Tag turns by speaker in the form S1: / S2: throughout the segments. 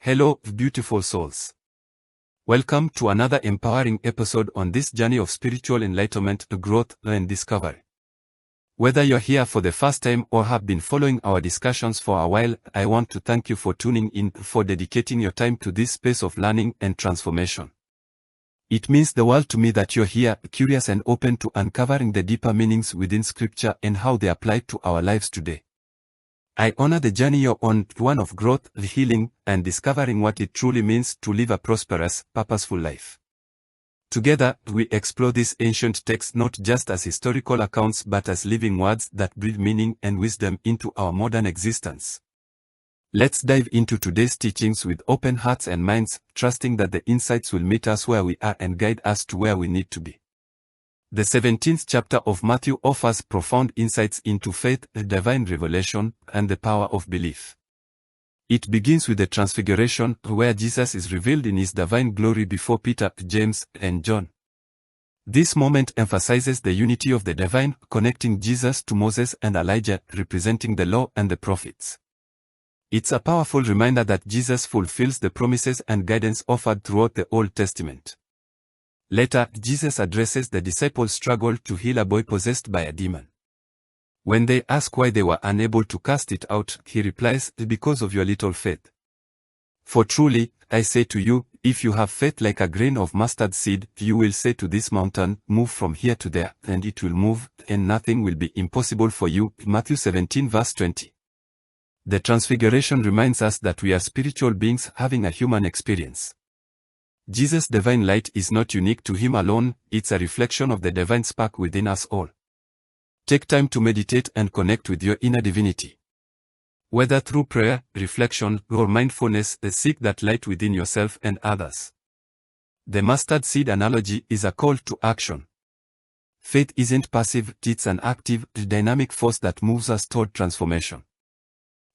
S1: Hello, beautiful souls. Welcome to another empowering episode on this journey of spiritual enlightenment, growth, and discovery. Whether you're here for the first time or have been following our discussions for a while, I want to thank you for tuning in, for dedicating your time to this space of learning and transformation. It means the world to me that you're here, curious and open to uncovering the deeper meanings within Scripture and how they apply to our lives today. I honor the journey you're on, one of growth, healing, and discovering what it truly means to live a prosperous, purposeful life. Together, we explore this ancient text not just as historical accounts but as living words that breathe meaning and wisdom into our modern existence. Let's dive into today's teachings with open hearts and minds, trusting that the insights will meet us where we are and guide us to where we need to be. The 17th chapter of Matthew offers profound insights into faith, divine revelation, and the power of belief. It begins with the Transfiguration, where Jesus is revealed in his divine glory before Peter, James, and John. This moment emphasizes the unity of the divine, connecting Jesus to Moses and Elijah, representing the law and the prophets. It's a powerful reminder that Jesus fulfills the promises and guidance offered throughout the Old Testament. Later, Jesus addresses the disciples' struggle to heal a boy possessed by a demon. When they ask why they were unable to cast it out, he replies, "Because of your little faith. For truly, I say to you, if you have faith like a grain of mustard seed, you will say to this mountain, 'Move from here to there,' and it will move, and nothing will be impossible for you." Matthew 17 verse 20. The Transfiguration reminds us that we are spiritual beings having a human experience. Jesus' divine light is not unique to him alone, it's a reflection of the divine spark within us all. Take time to meditate and connect with your inner divinity. Whether through prayer, reflection, or mindfulness, seek that light within yourself and others. The mustard seed analogy is a call to action. Faith isn't passive, it's an active, dynamic force that moves us toward transformation.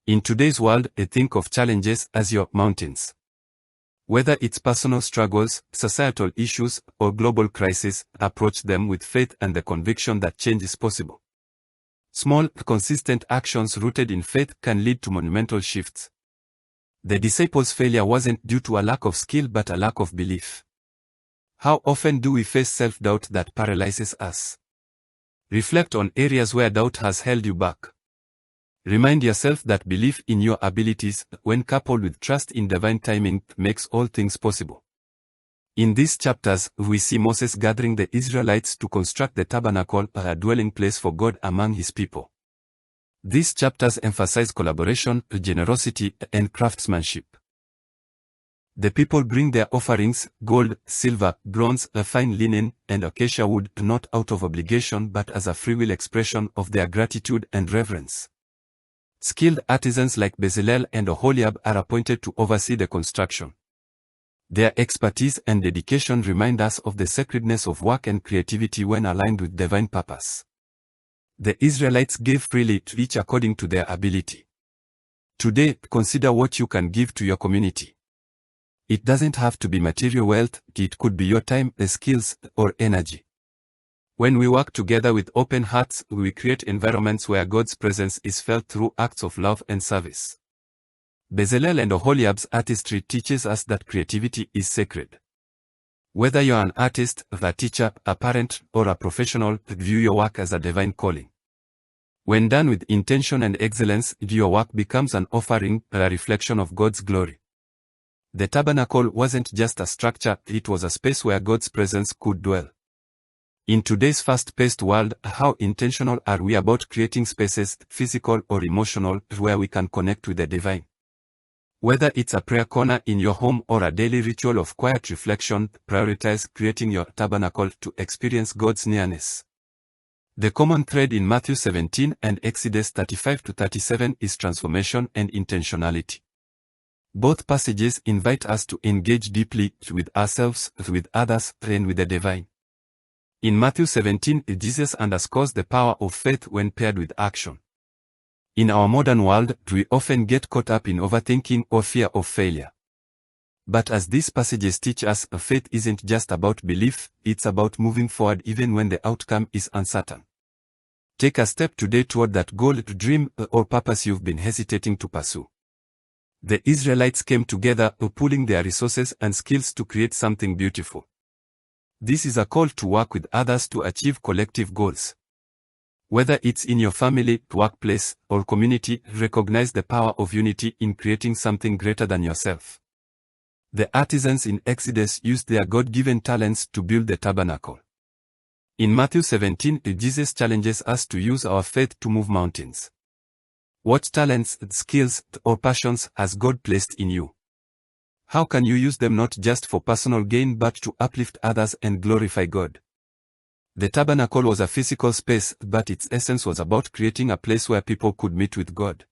S1: In today's world, think of challenges as your mountains. Whether it's personal struggles, societal issues, or global crises, approach them with faith and the conviction that change is possible. Small, consistent actions rooted in faith can lead to monumental shifts. The disciples' failure wasn't due to a lack of skill but a lack of belief. How often do we face self-doubt that paralyzes us? Reflect on areas where doubt has held you back. Remind yourself that belief in your abilities, when coupled with trust in divine timing, makes all things possible. In these chapters, we see Moses gathering the Israelites to construct the tabernacle, a dwelling place for God among his people. These chapters emphasize collaboration, generosity, and craftsmanship. The people bring their offerings, gold, silver, bronze, fine linen, and acacia wood, not out of obligation but as a freewill expression of their gratitude and reverence. Skilled artisans like Bezalel and Oholiab are appointed to oversee the construction. Their expertise and dedication remind us of the sacredness of work and creativity when aligned with divine purpose. The Israelites gave freely to each according to their ability. Today, consider what you can give to your community. It doesn't have to be material wealth, it could be your time, skills, or energy. When we work together with open hearts, we create environments where God's presence is felt through acts of love and service. Bezalel and Oholiab's artistry teaches us that creativity is sacred. Whether you're an artist, a teacher, a parent, or a professional, view your work as a divine calling. When done with intention and excellence, your work becomes an offering, a reflection of God's glory. The tabernacle wasn't just a structure, it was a space where God's presence could dwell. In today's fast-paced world, how intentional are we about creating spaces, physical or emotional, where we can connect with the divine? Whether it's a prayer corner in your home or a daily ritual of quiet reflection, prioritize creating your tabernacle to experience God's nearness. The common thread in Matthew 17 and Exodus 35-37 is transformation and intentionality. Both passages invite us to engage deeply with ourselves, with others, and with the divine. In Matthew 17, Jesus underscores the power of faith when paired with action. In our modern world, we often get caught up in overthinking or fear of failure. But as these passages teach us, faith isn't just about belief, it's about moving forward even when the outcome is uncertain. Take a step today toward that goal, dream, or purpose you've been hesitating to pursue. The Israelites came together, pooling their resources and skills to create something beautiful. This is a call to work with others to achieve collective goals. Whether it's in your family, workplace, or community, recognize the power of unity in creating something greater than yourself. The artisans in Exodus used their God-given talents to build the tabernacle. In Matthew 17, Jesus challenges us to use our faith to move mountains. What talents, skills, or passions has God placed in you? How can you use them not just for personal gain but to uplift others and glorify God? The tabernacle was a physical space, but its essence was about creating a place where people could meet with God.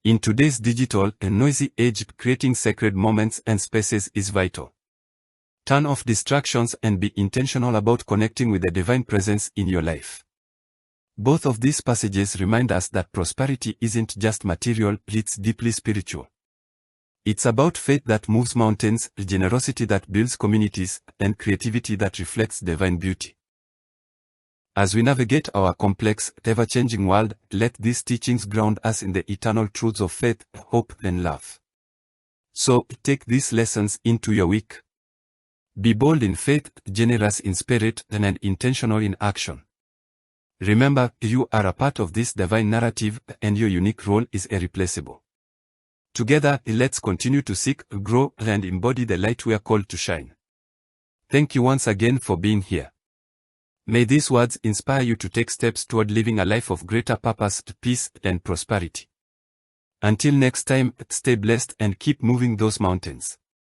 S1: In today's digital and noisy age, creating sacred moments and spaces is vital. Turn off distractions and be intentional about connecting with the divine presence in your life. Both of these passages remind us that prosperity isn't just material, it's deeply spiritual. It's about faith that moves mountains, generosity that builds communities, and creativity that reflects divine beauty. As we navigate our complex, ever-changing world, let these teachings ground us in the eternal truths of faith, hope, and love. So, take these lessons into your week. Be bold in faith, generous in spirit, and intentional in action. Remember, you are a part of this divine narrative, and your unique role is irreplaceable. Together, let's continue to seek, grow, and embody the light we are called to shine. Thank you once again for being here. May these words inspire you to take steps toward living a life of greater purpose, peace, and prosperity. Until next time, stay blessed and keep moving those mountains.